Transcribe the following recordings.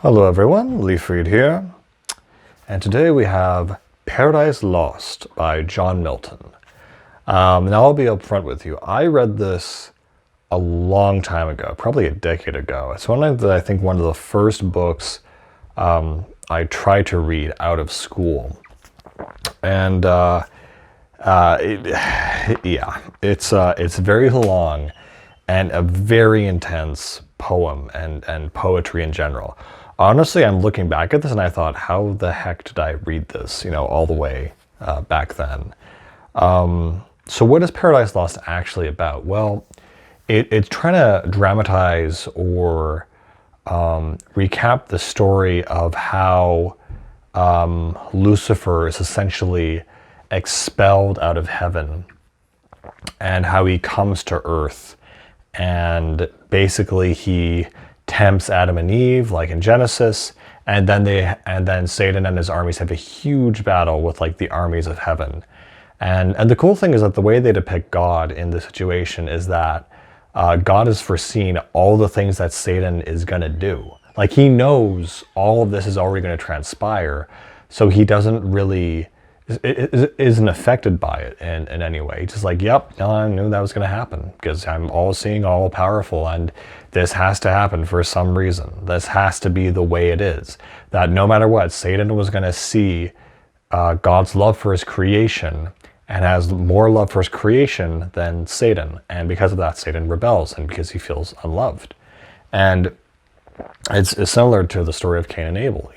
Hello everyone, Leaf Reed here, and today we have Paradise Lost by John Milton. Now I'll be upfront with you. I read this a long time ago, probably a decade ago. It's one of the first books I tried to read out of school, and it's very long and a very intense poem and poetry in general. Honestly, I'm looking back at this and I thought, how the heck did I read this, all the way back then? So what is Paradise Lost actually about? Well, it's trying to dramatize or recap the story of how Lucifer is essentially expelled out of heaven and how he comes to earth, and basically he tempts Adam and Eve, like in Genesis, and then Satan and his armies have a huge battle with like the armies of heaven. And the cool thing is that the way they depict God in this situation is that God has foreseen all the things that Satan is gonna do. Like, he knows all of this is already gonna transpire, so he doesn't really isn't affected by it in any way. He's just like, yep, I knew that was going to happen because I'm all-seeing, all-powerful, and this has to happen for some reason. This has to be the way it is. That no matter what, Satan was going to see God's love for his creation and has more love for his creation than Satan. And because of that, Satan rebels, and because he feels unloved. And it's similar to the story of Cain and Abel,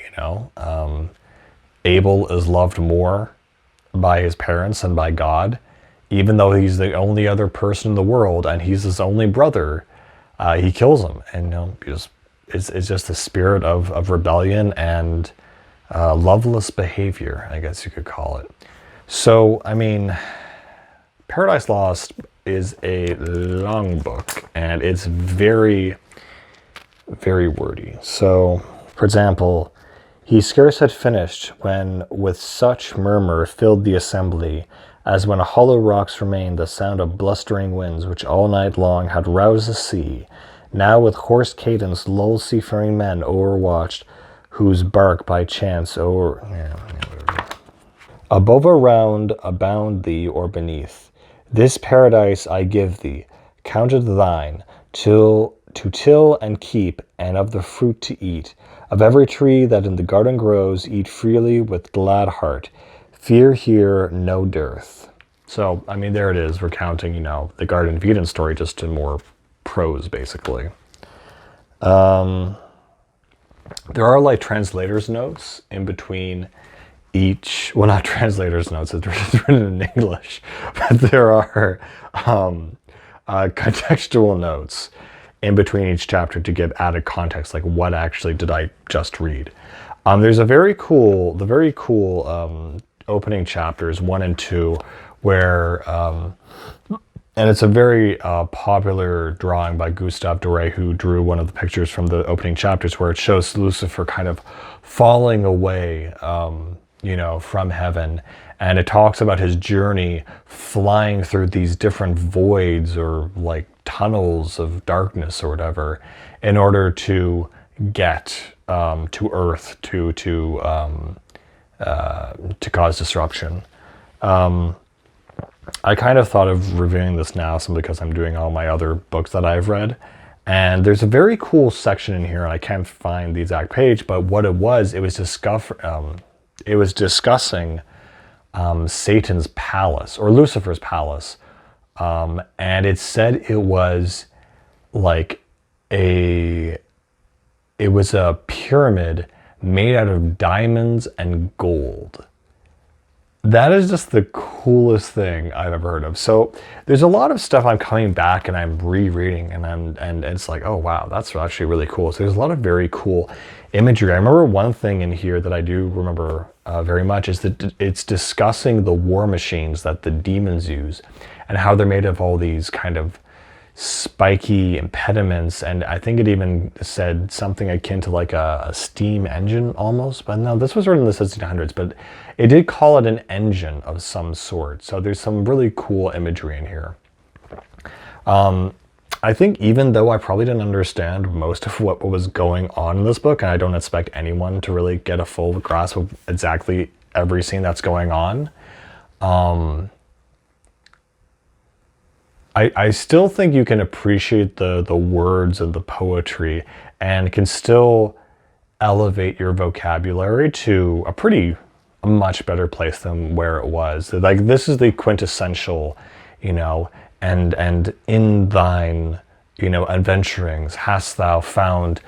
Abel is loved more by his parents and by God, even though he's the only other person in the world and he's his only brother. He kills him, and it's just the spirit of rebellion and loveless behavior, I guess you could call it. So, I mean, Paradise Lost is a long book and it's very, very wordy. So, for example, he scarce had finished when with such murmur filled the assembly, as when hollow rocks remain the sound of blustering winds, which all night long had roused the sea. Now with hoarse cadence lulled seafaring men overwatched, whose bark by chance above or round abound thee or beneath. This paradise I give thee, counted thine, to till and keep, and of the fruit to eat. Of every tree that in the garden grows, eat freely with glad heart. Fear here no dearth. So, I mean, there it is, recounting, the Garden of Eden story, just in more prose, basically. There are like translators' notes in between each, well, not translators' notes, it's written in English, but there are contextual notes in between each chapter to give added context, like what actually did I just read. There's the very cool opening chapters 1 and 2, where and it's a very popular drawing by Gustave Doré, who drew one of the pictures from the opening chapters, where it shows Lucifer kind of falling away from heaven, and it talks about his journey flying through these different voids or like tunnels of darkness or whatever, in order to get to Earth to cause disruption. I kind of thought of reviewing this now simply because I'm doing all my other books that I've read, and there's a very cool section in here, and I can't find the exact page, but what it was discussing Satan's palace, or Lucifer's palace, and it said it was like it was a pyramid made out of diamonds and gold. That is just the coolest thing I've ever heard of. So there's a lot of stuff I'm coming back and I'm rereading, and it's like, oh wow, that's actually really cool. So there's a lot of very cool imagery. I remember one thing in here that I do remember very much is that it's discussing the war machines that the demons use and how they're made of all these kind of spiky impediments, and I think it even said something akin to like a steam engine almost, but no, this was written in the 1600s, but it did call it an engine of some sort. So there's some really cool imagery in here. I think even though I probably didn't understand most of what was going on in this book, and I don't expect anyone to really get a full grasp of exactly every scene that's going on, I still think you can appreciate the words and the poetry, and can still elevate your vocabulary to a much better place than where it was. Like, this is the quintessential, and in thine, adventurings hast thou found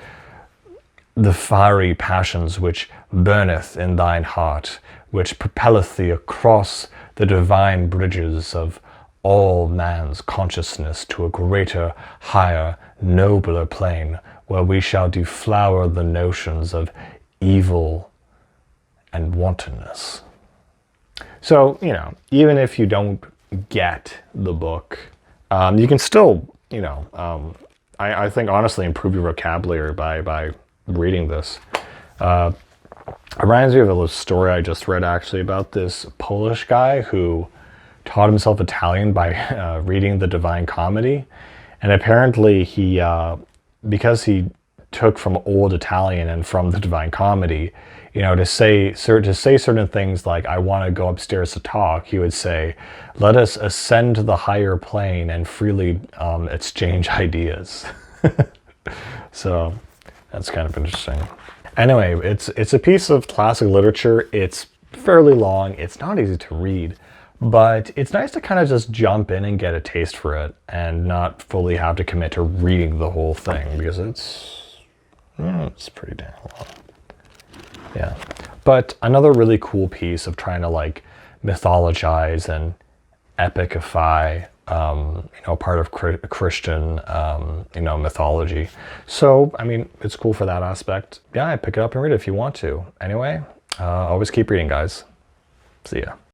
the fiery passions which burneth in thine heart, which propelleth thee across the divine bridges of all man's consciousness to a greater, higher, nobler plane, where we shall deflower the notions of evil and wantonness. So, even if you don't get the book, you can still, I think honestly improve your vocabulary by reading this. It reminds me of a story I just read actually about this Polish guy who taught himself Italian by reading the Divine Comedy. And apparently he, because he took from Old Italian and from the Divine Comedy, to say certain things like, I want to go upstairs to talk, he would say, let us ascend to the higher plane and freely exchange ideas. So that's kind of interesting. Anyway, it's a piece of classic literature. It's fairly long. It's not easy to read, but it's nice to kind of just jump in and get a taste for it and not fully have to commit to reading the whole thing, because it's pretty damn long. Yeah. But another really cool piece of trying to like mythologize and epicify, part of Christian, mythology. So, I mean, it's cool for that aspect. Yeah, pick it up and read it if you want to. Anyway, always keep reading, guys. See ya.